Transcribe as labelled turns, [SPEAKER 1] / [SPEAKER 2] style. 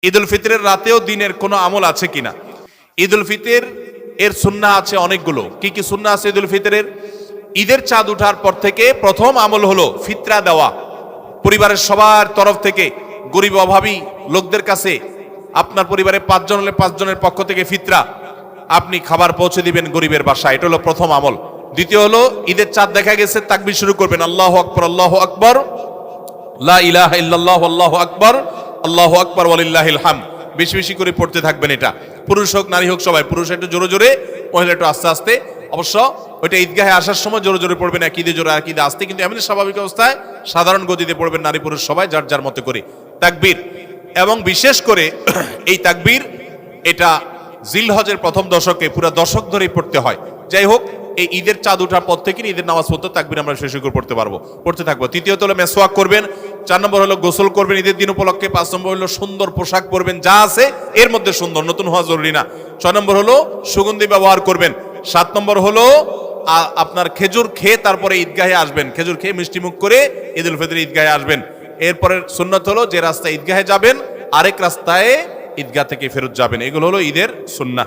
[SPEAKER 1] ঈদ উল ফিতরের রাতেও দিনের কোনো আমল আছে কিনা? ঈদ উল ফিতর এর সুন্নাহ আছে অনেকগুলো। কি কি সুন্নাহ আছে ঈদ উল ফিতরের? ঈদের চাঁদ উঠার পর থেকে প্রথম আমল হলো ফিতরা দেওয়া। পরিবারের সবার তরফ থেকে গরিব অভাবী লোকদের কাছে, আপনার পরিবারে 5 জন হলে 5 জনের পক্ষ থেকে ফিতরা আপনি খাবার পৌঁছে দিবেন গরিবের বাসায়। এটা হলো প্রথম আমল। দ্বিতীয় হলো ঈদের চাঁদ দেখা গেছে, তাকবীর শুরু করবেন, আল্লাহু আকবার, আল্লাহু আকবার, লা ইলাহা ইল্লাল্লাহু, আল্লাহু আকবার, আল্লাহু আকবার ওয়ালিল্লাহিল হামদ। বেশি বেশি করে পড়তে থাকবেন। এটা পুরুষ হোক নারী হোক সবাই, পুরুষ একটু জোরে জোরে, মহিলা একটু আস্তে আস্তে। অবশ্য ওইটা ঈদগাহে আসার সময় জোরে জোরে পড়বেন, এক ঈদে জোরে এক ঈদে আস্তে, কিন্তু এমনি স্বাভাবিক অবস্থায় সাধারণ গতিতে পড়বেন নারী পুরুষ সবাই যার যার মতো করে তাকবীর। এবং বিশেষ করে এই তাকবীর এটা জিলহজের প্রথম দশকে পুরো দশক ধরেই পড়তে হয়। যাই হোক, এই ঈদের চাঁদ উঠার পর থেকে ঈদের নামাজ পড়তে তাকবীর আমরা শেষ করে পড়তে থাকবো। তৃতীয়ত হলো মেসওয়াক করবেন। 4 নম্বর হলো গোসল করবেন ঈদের দিন উপলক্ষে। 5 নম্বর হলো সুন্দর পোশাক পরবেন, যা আছে এর মধ্যে সুন্দর, নতুন হওয়া জরুরি না। 6 নম্বর হলো সুগন্ধি ব্যবহার করবেন। 7 নম্বর হলো আপনার খেজুর খেয়ে তারপরে ঈদগাহে আসবেন, খেজুর খেয়ে মিষ্টি মুখ করে ঈদ উল ফিতর ঈদগাহে আসবেন। এরপরের সুন্নাত হলো যে রাস্তায় ঈদগাহে যাবেন আরেক রাস্তায় ঈদগাহ থেকে ফেরত যাবেন। এগুলো হলো ঈদের সুন্নাহ।